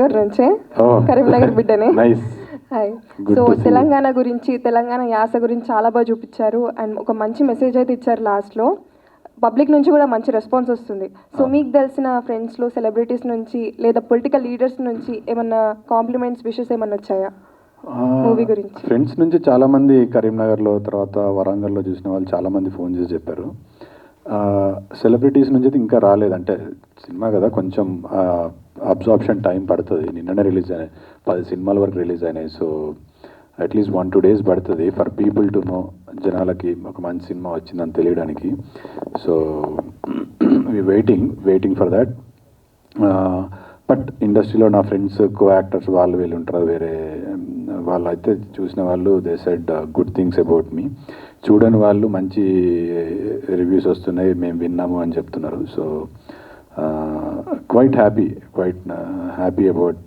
కరీంనగర్ నుంచే. Karimnagar బిడ్డనే. Hi. So Telangana గురించి, తెలంగాణ యాస గురించి చాలా బాగా చూపించారు అండ్ ఒక మంచి మెసేజ్ అయితే ఇచ్చారు లాస్ట్లో. పబ్లిక్ నుంచి కూడా మంచి రెస్పాన్స్ వస్తుంది. సో మీకు తెలిసిన ఫ్రెండ్స్లో, సెలబ్రిటీస్ నుంచి లేదా పొలిటికల్ లీడర్స్ నుంచి ఏమన్నా కాంప్లిమెంట్స్, విషెస్ ఏమన్నా వచ్చాయా మూవీ గురించి? ఫ్రెండ్స్ నుంచి చాలామంది కరీంనగర్లో, తర్వాత వరంగల్లో చూసిన వాళ్ళు చాలామంది ఫోన్ చేసి చెప్పారు. సెలబ్రిటీస్ నుంచి అయితే ఇంకా రాలేదు. అంటే సినిమా కదా, కొంచెం అబ్జార్ప్షన్ టైం పడుతుంది. నిన్ననే రిలీజ్ అయినాయి, 10 సినిమాల వరకు రిలీజ్ అయినాయి. సో అట్లీస్ట్ 1-2 days పడుతుంది ఫర్ పీపుల్ టు నో, జనాలకి ఒక మంచి సినిమా వచ్చిందని తెలియడానికి. So waiting for that. But ఇండస్ట్రీలో నా ఫ్రెండ్స్, కో యాక్టర్స్ వాళ్ళు వీళ్ళు ఉంటారు, వేరే వాళ్ళు అయితే చూసిన వాళ్ళు they said good things about me. చూడని వాళ్ళు మంచి రివ్యూస్ వస్తున్నాయి, మేము విన్నాము అని చెప్తున్నారు. So quite happy about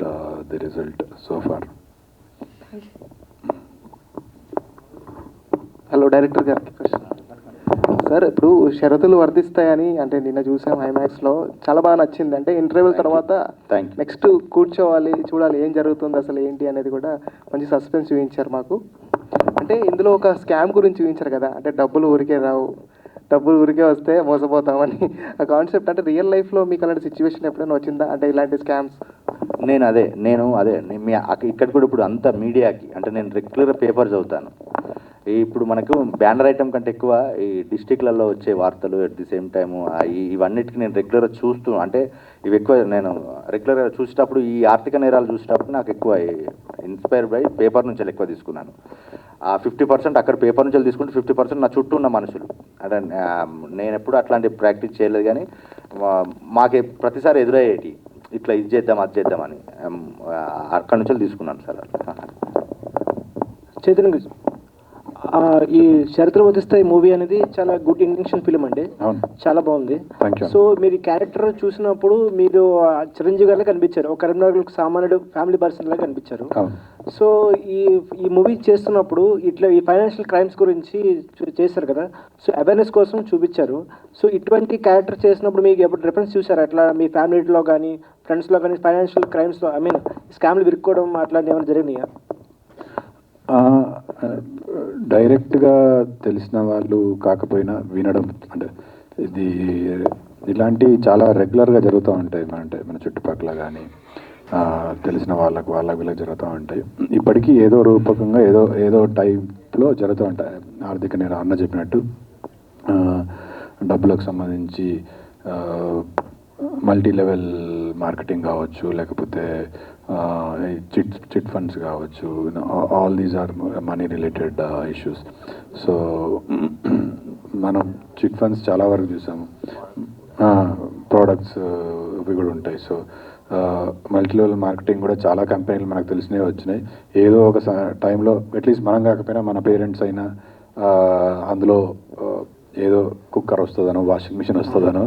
the result so far. Hello director గారికి క్వశ్చన్. సార్, ఇప్పుడు షరతులు వర్తిస్తాయని అంటే నిన్న చూసాం ఐమాక్స్లో, చాలా బాగా నచ్చింది. అంటే ఇంటర్వ్యూల తర్వాత నెక్స్ట్ కూర్చోవాలి, చూడాలి ఏం జరుగుతుంది అసలు ఏంటి అనేది కూడా మంచి సస్పెన్స్ చూపించారు మాకు. అంటే ఇందులో ఒక స్కామ్ గురించి చూపించారు కదా, అంటే డబ్బులు ఊరికే రావు, డబ్బులు ఊరికే వస్తే మోసపోతామని. ఆ కాన్సెప్ట్ అంటే రియల్ లైఫ్లో మీకు అలాంటి సిచ్యువేషన్ ఎప్పుడైనా వచ్చిందా, అంటే ఇలాంటి స్కామ్స్? నేను ఇక్కడ కూడా ఇప్పుడు అంత మీడియాకి అంటే నేను రెగ్యులర్ పేపర్ చదువుతాను. ఇప్పుడు మనకు బ్యానర్ ఐటమ్ కంటే ఎక్కువ ఈ డిస్టిక్లలో వచ్చే వార్తలు, అట్ ది సేమ్ టైము ఇవన్నిటికి నేను రెగ్యులర్గా చూస్తూ, అంటే ఇవి ఎక్కువ నేను రెగ్యులర్గా చూసేటప్పుడు, ఈ ఆర్థిక నేరాలు చూసేటప్పుడు నాకు ఎక్కువ ఇన్స్పైర్ బై పేపర్ నుంచి ఎక్కువ తీసుకున్నాను. ఆ 50% అక్కడ పేపర్ నుంచి తీసుకుంటే 50% నా చుట్టూ ఉన్న మనుషులు. అంటే నేను ఎప్పుడు అట్లాంటి ప్రాక్టీస్ చేయలేదు, కానీ మాకు ప్రతిసారి ఎదురయ్యేటి ఇట్లా ఇది చేద్దాం అది చేద్దామని అక్కడి నుంచి తీసుకున్నాను సార్. చైతన్య, ఈ షరతులు వర్తిస్తాయి మూవీ అనేది చాలా గుడ్ ఇంటెన్షన్ ఫిలిం అండి, చాలా బాగుంది. సో మీరు ఈ క్యారెక్టర్ చూసినప్పుడు మీరు చిరంజీవి గారిలో కనిపించారు, ఒక కరీంనగర్ సామాన్యుడు ఫ్యామిలీ పర్సన్ లాగా కనిపించారు. సో ఈ మూవీ చేస్తున్నప్పుడు ఇట్లా ఈ ఫైనాన్షియల్ క్రైమ్స్ గురించి చేశారు కదా, సో అవేర్నెస్ కోసం చూపించారు. సో ఇటువంటి క్యారెక్టర్ చేసినప్పుడు మీకు ఎప్పుడు రిఫరెన్స్ చూసారు అట్లా మీ ఫ్యామిలీలో కానీ ఫ్రెండ్స్లో కానీ ఫైనాన్షియల్ క్రైమ్స్లో, ఐ మీన్ స్కామ్లు విరుక్కోవడం అట్లాంటివి ఏమైనా జరిగినాయా? డైరెక్ట్గా తెలిసిన వాళ్ళు కాకపోయినా వినడం, అంటే ఇలాంటివి చాలా రెగ్యులర్గా జరుగుతూ ఉంటాయి. మన చుట్టుపక్కల కానీ తెలిసిన వాళ్ళకు వీళ్ళకి జరుగుతూ ఉంటాయి. ఇప్పటికీ ఏదో రూపకంగా ఏదో టైప్లో జరుగుతూ ఉంటాయి. ఆర్థిక నేరం అన్న చెప్పినట్టు డబ్బులకు సంబంధించి మల్టీ లెవెల్ మార్కెటింగ్ కావచ్చు, లేకపోతే చిట్ ఫండ్స్ కావచ్చు, all these are money related issues. So మనం చిట్ ఫండ్స్ చాలా వరకు చూసాము, ప్రోడక్ట్స్ ఇవి కూడా ఉంటాయి. సో మల్టీ లెవెల్ మార్కెటింగ్ కూడా చాలా కంపెనీలు మనకు తెలిసినవి వచ్చినాయి. ఏదో ఒక టైంలో అట్లీస్ట్ మనం కాకపోయినా మన పేరెంట్స్ అయినా అందులో ఏదో కుక్కర్ వస్తుందనో, వాషింగ్ మిషన్ వస్తుందనో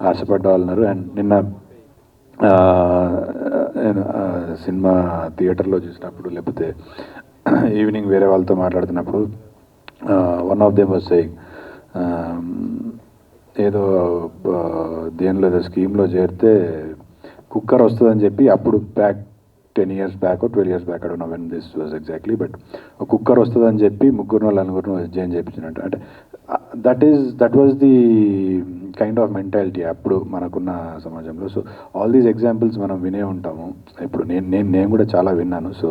ఆశపడ్డ వాళ్ళు ఉన్నారు. అండ్ నిన్న సినిమా థియేటర్లో చూసినప్పుడు, లేకపోతే ఈవినింగ్ వేరే వాళ్ళతో మాట్లాడుతున్నప్పుడు one of them was saying, ఏదో దేనిలో ఏదో స్కీమ్లో చేరితే కుక్కర్ వస్తుందని చెప్పి అప్పుడు back 10 years back or 12 years back, I don't know when this was exactly, but ఒక కుక్కర్ వస్తుందని చెప్పి నలుగురు జాయిన్ చేయించినట్టు. అంటే that was the kind of mentality అప్పుడు మనకున్న సమాజంలో. సో ఆల్ దీస్ ఎగ్జాంపుల్స్ మనం వినే ఉంటాము. ఇప్పుడు నేను కూడా చాలా విన్నాను. సో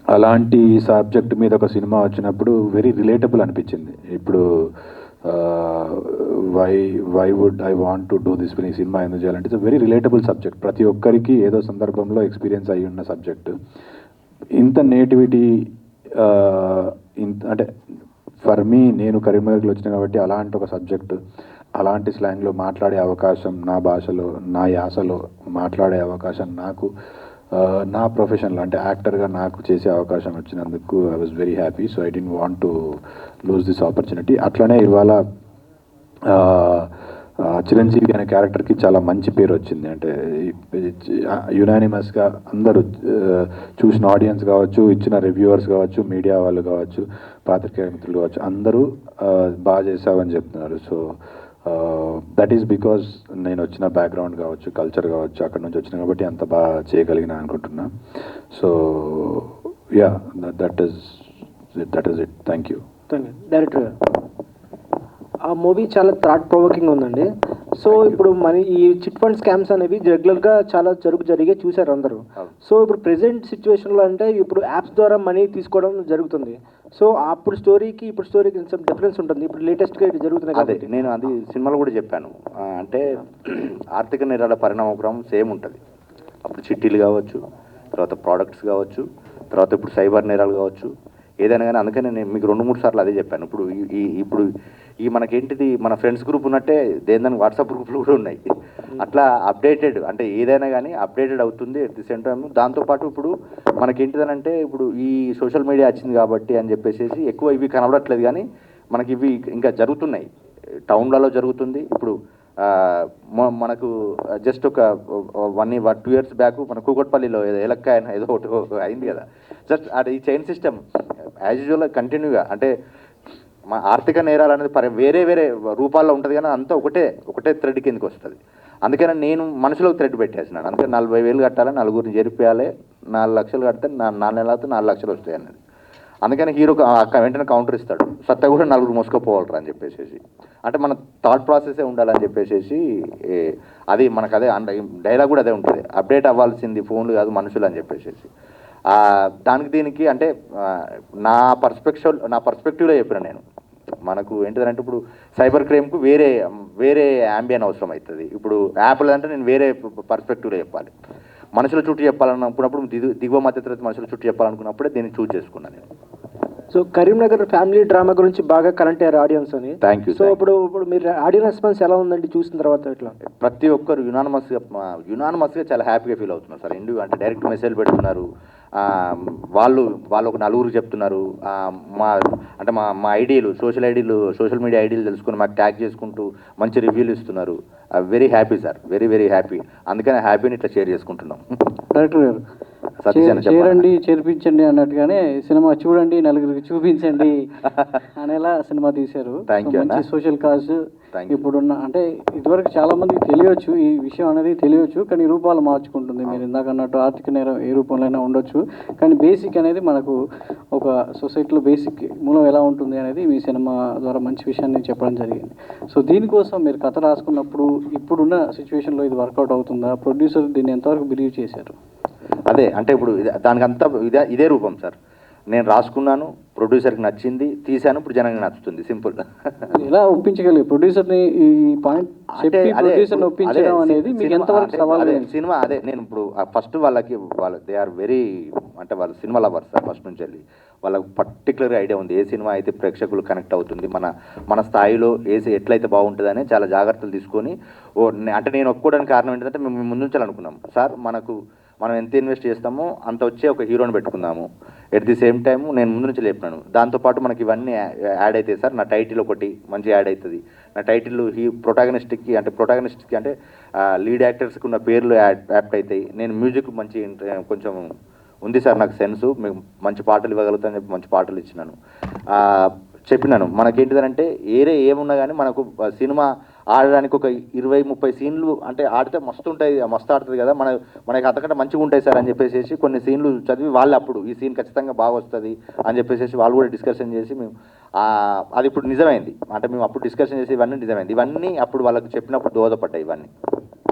అలాంటి సబ్జెక్ట్ మీద ఒక సినిమా వచ్చినప్పుడు వెరీ రిలేటబుల్ అనిపించింది. ఇప్పుడు why would I want to do this ఈ సినిమా ఎందుకు చేయాలంటే ఇట్స్ వెరీ రిలేటబుల్ సబ్జెక్ట్. ప్రతి ఒక్కరికి ఏదో సందర్భంలో ఎక్స్పీరియన్స్ అయ్యి ఉన్న సబ్జెక్టు. ఇంత నేటివిటీ అంటే ఫర్ మీ, నేను కరీంనగర్లో వచ్చిన కాబట్టి అలాంటి ఒక సబ్జెక్టు, అలాంటి స్లాంగ్లో మాట్లాడే అవకాశం, నా భాషలో నా యాసలో మాట్లాడే అవకాశం నాకు నా ప్రొఫెషన్లో అంటే యాక్టర్గా నాకు చేసే అవకాశం వచ్చినందుకు I was very happy. So I don't want to lose this opportunity. అట్లనే ఇవాళ చిరంజీవి అనే క్యారెక్టర్కి చాలా మంచి పేరు వచ్చింది. అంటే యునానిమస్గా అందరూ చూసిన ఆడియన్స్ కావచ్చు, ఇచ్చిన రివ్యూవర్స్ కావచ్చు, మీడియా వాళ్ళు కావచ్చు, పాత్రికేయ మిత్రులు కావచ్చు, అందరూ బాగా చేసావని చెప్తున్నారు. సో దట్ ఈస్ బికాజ్ నేను వచ్చిన బ్యాక్గ్రౌండ్ కావచ్చు, కల్చర్ కావచ్చు, అక్కడ నుంచి వచ్చిన కాబట్టి అంత బాగా చేయగలిగిన అనుకుంటున్నా. So yeah, that is it. Thank you. Director గారు, ఆ మూవీ చాలా థాట్ ప్రొవోకింగ్ ఉందండి. సో ఇప్పుడు మన ఈ చిట్ ఫండ్ స్కామ్స్ అనేవి రెగ్యులర్గా చాలా జరిగే చూశారు అందరూ. సో ఇప్పుడు ప్రెసెంట్ సిచ్యువేషన్లో అంటే ఇప్పుడు యాప్స్ ద్వారా మనీ తీసుకోవడం జరుగుతుంది. సో అప్పుడు స్టోరీకి ఇప్పుడు స్టోరీకి డిఫరెన్స్ ఉంటుంది. ఇప్పుడు లేటెస్ట్గా ఇది జరుగుతున్నాయి అదే కాబట్టి నేను అది సినిమాలో కూడా చెప్పాను. అంటే ఆర్థిక నేరాల పరిణామక్రమం సేమ్ ఉంటుంది. అప్పుడు చిట్టీలు కావచ్చు, తర్వాత ప్రోడక్ట్స్ కావచ్చు, తర్వాత ఇప్పుడు సైబర్ నేరాలు కావచ్చు, ఏదైనా కానీ. అందుకని నేను మీకు 2-3 సార్లు అదే చెప్పాను. ఇప్పుడు ఈ మనకేంటిది, మన ఫ్రెండ్స్ గ్రూప్ ఉన్నట్టే దేని వాట్సాప్ గ్రూప్లు కూడా ఉన్నాయి. అట్లా అప్డేటెడ్ అంటే ఏదైనా కానీ అప్డేటెడ్ అవుతుంది ఎట్ ది సేమ్ టైం. దాంతోపాటు ఇప్పుడు మనకేంటిదనంటే ఇప్పుడు ఈ సోషల్ మీడియా వచ్చింది కాబట్టి అని చెప్పేసి ఎక్కువ ఇవి కనబడట్లేదు, కానీ మనకి ఇవి ఇంకా జరుగుతున్నాయి. టౌన్లలో జరుగుతుంది. ఇప్పుడు మనకు జస్ట్ ఒక 1-2 years బ్యాక్ మన కూకట్పల్లిలో ఎలక్కాయ ఏదో ఒకటి అయింది కదా. జస్ట్ అది ఈ చైన్ సిస్టమ్ యాజ్ యూజువల్గా కంటిన్యూగా అంటే మా ఆర్థిక నేరాలు అనేది వేరే వేరే రూపాల్లో ఉంటుంది, కానీ అంతా ఒకటే థ్రెడ్ కిందకి వస్తుంది. అందుకని నేను మనసులో థ్రెడ్ పెట్టేసినాను. అందుకని 40,000 కట్టాలి, 4 జరిపేయాలి, 4 లక్షలు కడితే 4 నెలలతో 4 లక్షలు వస్తాయి అన్నది. అందుకని హీరో వెంటనే కౌంటర్ ఇస్తాడు, సత్తా కూడా 4 మోసుకపోవాలరా అని చెప్పేసి. అంటే మన థాట్ ప్రాసెసే ఉండాలని చెప్పేసి అది మనకు అదే డైలాగ్ కూడా అదే ఉంటుంది, అప్డేట్ అవ్వాల్సింది ఫోన్లు కాదు మనుషులు అని చెప్పేసి. దానికి దీనికి అంటే నా పర్స్పెక్టివ్లో చెప్పిన నేను. మనకు ఏంటిదంటే ఇప్పుడు సైబర్ క్రైమ్కు వేరే యాంబియన్ అవసరం అవుతుంది. ఇప్పుడు యాప్లు అంటే నేను వేరే పర్స్పెక్టివ్లో చెప్పాలి. మనుషుల చుట్టూ చెప్పాలనుకున్నప్పుడు దిగువ మధ్యతరగతి మనుషుల చుట్టూ చెప్పాలనుకున్నప్పుడే దీన్ని చూస్ చేసుకున్నాను నేను. సో కరీంనగర్ ఫ్యామిలీ డ్రామా గురించి బాగా కనెక్ట్ అయ్యారు ఆడియన్స్ అని. Thank you. సో ఇప్పుడు మీరు ఆడియన్స్ రెస్పాన్స్ ఎలా ఉందండి చూసిన తర్వాత? ఇట్లా ప్రతి ఒక్కరు యునానమస్గా చాలా హ్యాపీగా ఫీల్ అవుతున్నారు సార్. అంటే డైరెక్ట్ మెసేజ్ పెడుతున్నారు. వాళ్ళు ఒక 4 చెప్తున్నారు. మా ఐడీలు సోషల్ మీడియా ఐడీలు తెలుసుకుని మాకు ట్యాగ్ చేసుకుంటూ మంచి రివ్యూలు ఇస్తున్నారు. Very happy sir, very happy. అందుకని హ్యాపీని ఇట్లా షేర్ చేసుకుంటున్నాం. డైరెక్టర్ గారు, చేరండి చేర్పించండి అన్నట్టుగానే సినిమా చూడండి, నలుగురికి చూపించండి అనేలా సినిమా తీశారు. మంచి సోషల్ కాజ్. ఇప్పుడున్న అంటే ఇదివరకు చాలా మందికి తెలియవచ్చు ఈ విషయం అనేది తెలియవచ్చు, కానీ రూపాలు మార్చుకుంటుంది. మీరు ఇందాక అన్నట్టు ఆర్థిక నేరం ఏ రూపంలో అయినా ఉండొచ్చు, కానీ బేసిక్ అనేది మనకు ఒక సొసైటీలో బేసిక్ మూలం ఎలా ఉంటుంది అనేది మీ సినిమా ద్వారా మంచి విషయాన్ని చెప్పడం జరిగింది. సో దీనికోసం మీరు కథ రాసుకున్నప్పుడు ఇప్పుడున్న సిచ్యువేషన్లో ఇది వర్కౌట్ అవుతుందా? ప్రొడ్యూసర్ దీన్ని ఎంతవరకు బిలీవ్ చేశారు? అదే అంటే ఇప్పుడు దానికంతా ఇదే రూపం సార్. నేను రాసుకున్నాను, ప్రొడ్యూసర్కి నచ్చింది, తీశాను, ఇప్పుడు జనానికి నచ్చుతుంది. సింపుల్. ఎలా ఒప్పించగలిగి ప్రొడ్యూసర్ని ఈ పాయింట్ చెప్పి ప్రొడ్యూసర్ని ఒప్పించడం అనేది మీకు ఎంతవరకు సవాల్? సినిమా అదే నేను ఇప్పుడు ఫస్ట్ వాళ్ళ దే ఆర్ వెరీ అంటే వాళ్ళు సినిమా లవర్స్ సార్. ఫస్ట్ నుంచి వెళ్ళి వాళ్ళకి పర్టికులర్గా ఐడియా ఉంది ఏ సినిమా అయితే ప్రేక్షకులు కనెక్ట్ అవుతుంది, మన స్థాయిలో ఎట్లయితే బాగుంటుందని చాలా జాగ్రత్తలు తీసుకొని అంటే నేను ఒప్పుకోవడానికి కారణం ఏంటంటే మేము ముందు నుంచి అనుకున్నాం సార్, మనం ఎంత ఇన్వెస్ట్ చేస్తామో అంత వచ్చే ఒక హీరోని పెట్టుకుందాము. ఎట్ ది సేమ్ టైం నేను ముందు నుంచి లేపినాను, దాంతోపాటు మనకి ఇవన్నీ యాడ్ అవుతాయి సార్. నా టైటిల్ ఒకటి మంచి యాడ్ అవుతుంది. నా టైటిల్ ప్రొటాగనిస్ట్కి అంటే లీడ్ యాక్టర్స్కి ఉన్న పేర్లు యాప్ట్ అవుతాయి. నేను మ్యూజిక్ మంచి కొంచెం ఉంది సార్, నాకు సెన్సు, మీకు మంచి పాటలు ఇవ్వగలుగుతానని చెప్పి మంచి పాటలు ఇచ్చినాను. చెప్పినాను మనకేంటిదనంటే ఏమున్నా కానీ మనకు సినిమా ఆడడానికి ఒక 20-30 సీన్లు అంటే ఆడితే మస్తు ఆడుతుంది కదా, మనకి అంతకంటే మంచిగా ఉంటాయి సార్ అని చెప్పేసి కొన్ని సీన్లు చదివి వాళ్ళు అప్పుడు ఈ సీన్ ఖచ్చితంగా బాగా వస్తుంది అని చెప్పేసి వాళ్ళు కూడా డిస్కషన్ చేసి మేము అది ఇప్పుడు నిజమైంది. అంటే మేము అప్పుడు డిస్కషన్ చేసి ఇవన్నీ నిజమైంది. ఇవన్నీ అప్పుడు వాళ్ళకి చెప్పినప్పుడు దోహదపడ్డాయి ఇవన్నీ.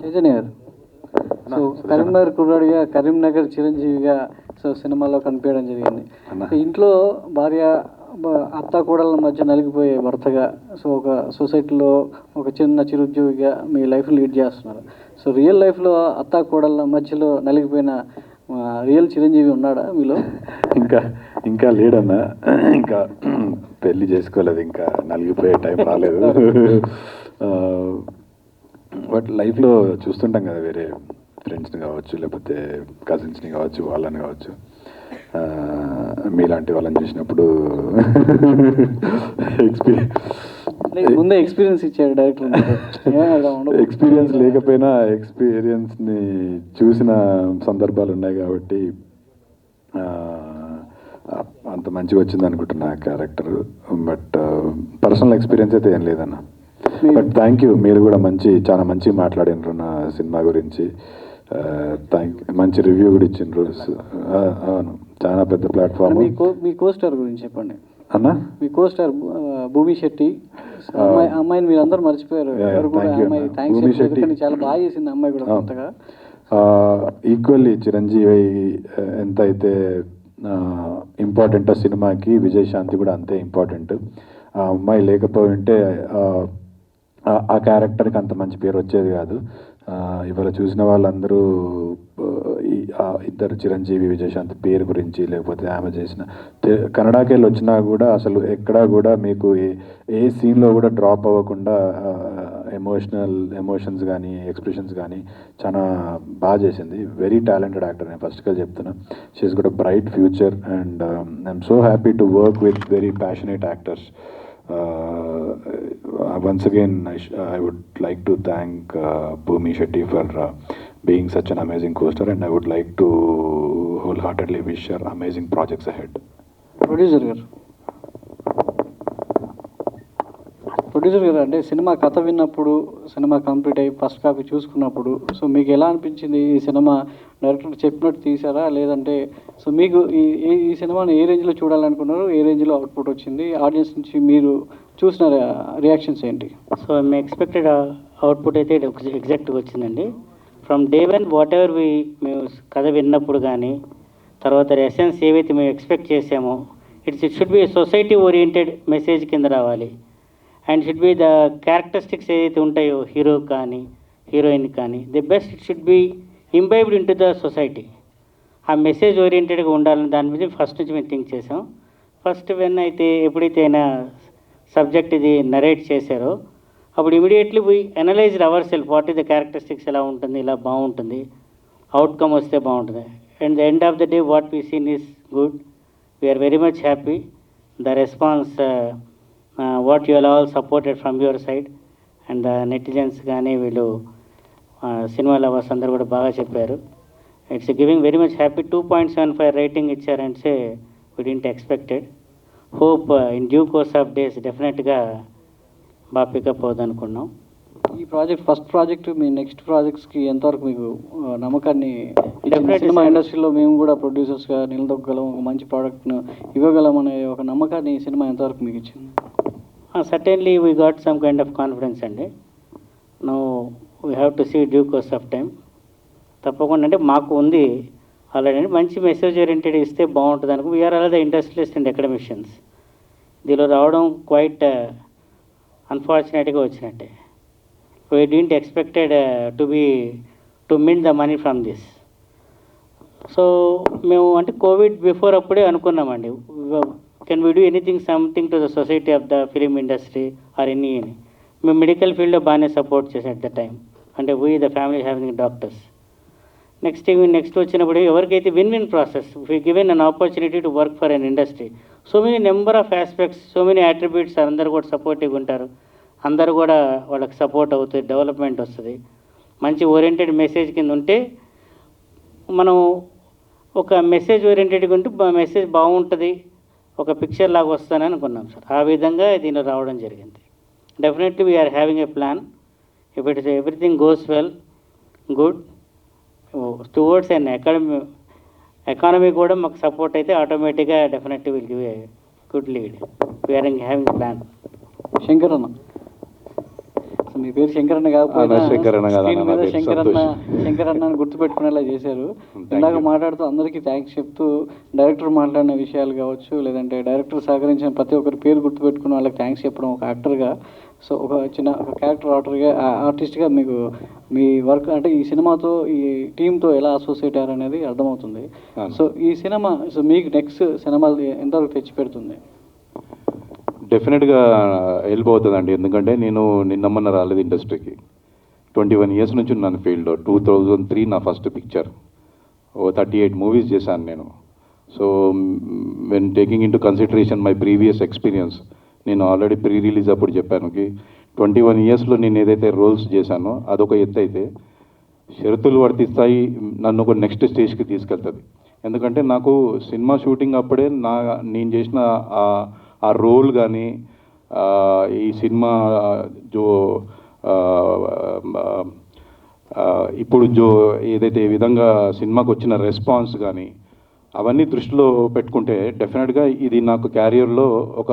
చైతన్య గారు, సో కరీంనగర్ కుర్రాడిగా కరీంనగర్ చిరంజీవిగా సో సినిమాలో కనిపించడం జరిగింది. ఇంట్లో భార్య అత్త కోడళ్ళ మధ్య నలిగిపోయే భర్తగా, సో ఒక సొసైటీలో ఒక చిన్న చిరుద్యోగిగా మీ లైఫ్ లీడ్ చేస్తున్నారు. సో రియల్ లైఫ్లో అత్త కోడళ్ళ మధ్యలో నలిగిపోయిన రియల్ చిరంజీవి ఉన్నాడా మీలో? ఇంకా లేడన్నా, ఇంకా పెళ్ళి చేసుకోలేదు, ఇంకా నలిగిపోయే టైం రాలేదు. బట్ లైఫ్లో చూస్తుంటాం కదా, వేరే ఫ్రెండ్స్ని కావచ్చు, లేకపోతే కజిన్స్ని కావచ్చు, వాళ్ళని కావచ్చు, మీలాంటి వాళ్ళని చూసినప్పుడు ముందే ఎక్స్పీరియన్స్ ఇచ్చాడు డైరెక్టర్. ఎక్స్పీరియన్స్ లేకపోయినా ఎక్స్పీరియన్స్ని చూసిన సందర్భాలు ఉన్నాయి కాబట్టి అంత మంచిగా వచ్చింది అనుకుంటున్నా క్యారెక్టర్. బట్ పర్సనల్ ఎక్స్పీరియన్స్ అయితే ఏం లేదన్న. బట్ థ్యాంక్ యూ, మీరు కూడా చాలా మంచి మాట్లాడినారు నా సినిమా గురించి. మంచి రివ్యూ కూడా ఇచ్చిండ్రు. అవును, చాలా పెద్ద ప్లాట్ఫామ్. మీ కోస్టార్ గురించి చెప్పండి అన్నా. మీ కోస్టార్ భూమి శెట్టి అమ్మాయిని మీరు అందరూ మర్చిపోయారు. భూమి శెట్టి చాలా బాగా చేసింది అమ్మాయి కూడా కొత్తగా. ఈక్వల్లీ చిరంజీవి ఎంత అయితే ఇంపార్టెంట్ ఆ సినిమాకి, విజయశాంతి కూడా అంతే ఇంపార్టెంట్. ఆ అమ్మాయి లేకపోయి ఉంటే ఆ క్యారెక్టర్కి అంత మంచి పేరు వచ్చేది కాదు. ఇవాళ చూసిన వాళ్ళందరూ ఇద్దరు చిరంజీవి విజయశాంతి పేరు గురించి, లేకపోతే ఆమె చేసిన కన్నడకి వెళ్ళి వచ్చినా కూడా అసలు ఎక్కడా కూడా మీకు ఏ సీన్లో కూడా డ్రాప్ అవ్వకుండా ఎమోషన్స్ కానీ ఎక్స్ప్రెషన్స్ కానీ చాలా బాగా చేసింది. వెరీ టాలెంటెడ్ యాక్టర్, నేను ఫస్ట్గా చెప్తున్నా. She's good a bright future and I'm so happy to work with very passionate actors. Once again, I would like to thank Bhumi Shetty for being such an amazing co-star, and I would like to wholeheartedly wish her amazing projects ahead. Producer గారు అంటే cinema కథ విన్నప్పుడు, cinema complete అయ్యి first copy చూసుకున్నప్పుడు, so మీకు ఎలా అనిపించింది? ఈ సినిమా డైరెక్టర్ చెప్పినట్టు తీసారా, లేదంటే సో మీకు ఈ సినిమాని ఏ రేంజ్లో చూడాలనుకున్నారు, ఏ రేంజ్లో అవుట్పుట్ వచ్చింది, ఆడియన్స్ నుంచి మీరు చూసిన రియాక్షన్స్ ఏంటి? సో మేము ఎక్స్పెక్టెడ్ అవుట్పుట్ అయితే ఎగ్జాక్ట్గా వచ్చిందండి. From day one what ever మేము కథ విన్నప్పుడు కానీ, తర్వాత ఎసెన్స్ ఏవైతే మేము ఎక్స్పెక్ట్ చేసామో, it should be society oriented message కింద రావాలి. And should be the characteristics ఏదైతే ఉంటాయో హీరో కానీ హీరోయిన్ కానీ, the best it should be imbibed in to the society. ఆ మెసేజ్ ఓరియంటెడ్గా ఉండాలని దాని మీద ఫస్ట్ నుంచి మేము థింక్ చేసాం. ఫస్ట్ ఎప్పుడైతే అయినా సబ్జెక్ట్ ఇది నరేట్ చేశారో అప్పుడు immediately we analysed our self, what is the characteristics, ఎలా ఉంటుంది, ఇలా బాగుంటుంది, అవుట్కమ్ వస్తే బాగుంటుంది. And the end of the day what we seen is good. We are very much happy. The response what you all supported from your side and the netizens కానీ వీళ్ళు cinema lovers అందరూ కూడా బాగా చెప్పారు. It's giving very much happy. 2.75 rating ఇచ్చారంటే we didn't expected. Hope in due course of days డెఫినెట్గా బాగా pickup అవుతుంది అనుకున్నాం. ఈ ప్రాజెక్ట్ ఫస్ట్ ప్రాజెక్ట్, మీ నెక్స్ట్ ప్రాజెక్ట్స్కి ఎంతవరకు మీకు నమ్మకాన్ని, సినిమా ఇండస్ట్రీలో మేము కూడా ప్రొడ్యూసర్స్గా నిలదొక్కగలం, ఒక మంచి ప్రోడక్ట్ను ఇవ్వగలం అనే ఒక నమ్మకాన్ని ఈ సినిమా ఎంతవరకు మీకు ఇచ్చింది? Certainly we got some kind of confidence అండి. No we have to see due course of time. తప్పకుండా అంటే మాకు ఉంది ఆల్రెడీ మంచి మెసేజ్ ఓరియంటెడ్ ఇస్తే బాగుంటుంది అనుకో. We are all the industrialist and academicians. దీనిలో రావడం క్వైట్ అన్ఫార్చునేట్గా వచ్చినట్టే. We didn't expected to mint the money from this. So మేము అంటే కోవిడ్ బిఫోర్ అప్పుడే అనుకున్నామండి, can we do anything something to the society of the film industry or any అని. మేము మెడికల్ ఫీల్డ్లో బాగానే సపోర్ట్ చేసాం అట్ ద టైం. అంటే we the family having doctors. Next వచ్చినప్పుడు ఎవరికైతే win win process, we given an opportunity to work for an industry. So many number of aspects, so many attributes, అందరూ కూడా సపోర్టివ్గా ఉంటారు, అందరూ కూడా వాళ్ళకి సపోర్ట్ అవుతుంది, డెవలప్మెంట్ వస్తుంది. మంచి ఓరియంటెడ్ మెసేజ్ కింద ఉంటే మనం ఒక మెసేజ్ ఓరియంటెడ్గా ఉంటే మెసేజ్ బాగుంటుంది, ఒక పిక్చర్ లాగా వస్తానని అనుకున్నాం సార్. ఆ విధంగా దీనిలో రావడం జరిగింది. Definitely we're having a plan. If it is everything goes well, good towards and economy కూడా మాకు సపోర్ట్ అయితే ఆటోమేటిక్గా definitely will give a good lead. We're having plan. Shankar అన్న, మీ పేరు శంకరన్న కాకపోతే శంకరన్న అని గుర్తుపెట్టుకునేలా చేశారు. ఇందాక మాట్లాడుతూ అందరికీ థ్యాంక్స్ చెప్తూ, డైరెక్టర్ మాట్లాడిన విషయాలు కావచ్చు, లేదంటే డైరెక్టర్ సహకరించిన ప్రతి ఒక్కరి పేరు గుర్తుపెట్టుకుని వాళ్ళకి థ్యాంక్స్ చెప్పడం ఒక యాక్టర్గా. సో ఒక క్యారెక్టర్ ఆర్టిస్ట్గా మీకు మీ వర్క్ అంటే ఈ సినిమాతో, ఈ టీంతో ఎలా అసోసియేట్ అయ్యారు అనేది అర్థమవుతుంది. సో ఈ సినిమా మీకు నెక్స్ట్ సినిమాలు ఎంతవరకు తెచ్చి పెడుతుంది? డెఫినెట్గా హెల్ప్ అవుతుందండి. ఎందుకంటే నేను నిన్నమ్మన్న రాలేదు ఇండస్ట్రీకి. 21 years నుంచి ఉన్నాను ఫీల్డ్లో. 2003 నా ఫస్ట్ పిక్చర్. 38 movies చేశాను నేను. So when taking in to consideration my previous experience, నేను ఆల్రెడీ ప్రీ రిలీజ్ అప్పుడు చెప్పాను 21 yearsలో నేను ఏదైతే రోల్స్ చేశానో అదొక ఎత్తు అయితే, షరతులు వర్తిస్తాయి నన్ను ఒక నెక్స్ట్ స్టేజ్కి తీసుకెళ్తుంది. ఎందుకంటే నాకు సినిమా షూటింగ్ అప్పుడే నేను చేసిన ఆ రోల్ కానీ, ఈ సినిమా జో ఇప్పుడు ఏదైతే ఈ విధంగా సినిమాకు వచ్చిన రెస్పాన్స్ కానీ అవన్నీ దృష్టిలో పెట్టుకుంటే డెఫినెట్గా ఇది నాకు క్యారియర్లో ఒక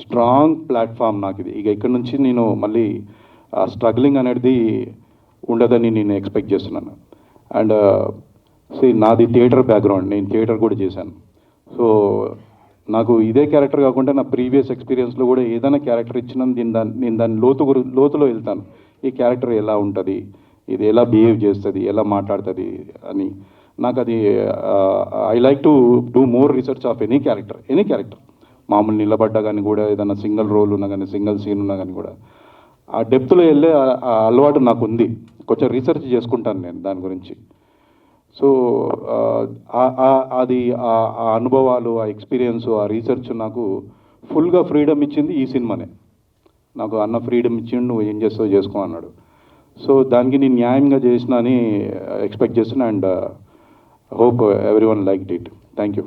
స్ట్రాంగ్ ప్లాట్ఫామ్ నాకు ఇది. ఇక ఇక్కడ నుంచి నేను మళ్ళీ స్ట్రగ్లింగ్ అనేది ఉండదని నేను ఎక్స్పెక్ట్ చేస్తున్నాను. అండ్ నాది థియేటర్ బ్యాక్గ్రౌండ్, నేను థియేటర్ కూడా చేశాను. సో నాకు ఇదే క్యారెక్టర్ కాకుండా నా ప్రీవియస్ ఎక్స్పీరియన్స్లో కూడా ఏదైనా క్యారెక్టర్ ఇచ్చినా నేను దాని లోతులో వెళ్తాను. ఈ క్యారెక్టర్ ఎలా ఉంటుంది, ఇది ఎలా బిహేవ్ చేస్తుంది, ఎలా మాట్లాడుతుంది అని. నాకు అది I like to do more research of any character. మామూలు నిలబడ్డా కానీ కూడా, ఏదైనా సింగిల్ రోల్ ఉన్నా కానీ, సింగిల్ సీన్ ఉన్నా కానీ కూడా ఆ డెప్త్లో వెళ్ళే ఆ అలవాటు నాకు ఉంది. కొంచెం రీసెర్చ్ చేసుకుంటాను నేను దాని గురించి. సో అది ఆ అనుభవాలు, ఆ ఎక్స్పీరియన్స్, ఆ రీసెర్చ్ నాకు ఫుల్గా ఫ్రీడమ్ ఇచ్చింది ఈ సినిమానే. నాకు అన్న ఫ్రీడమ్ ఇచ్చిండు, నువ్వు ఏం చేస్తావు చేసుకో అన్నాడు. సో దానికి నేను న్యాయంగా చేసిన అని ఎక్స్పెక్ట్ చేస్తున్నా. And hope every one like it. Thank you.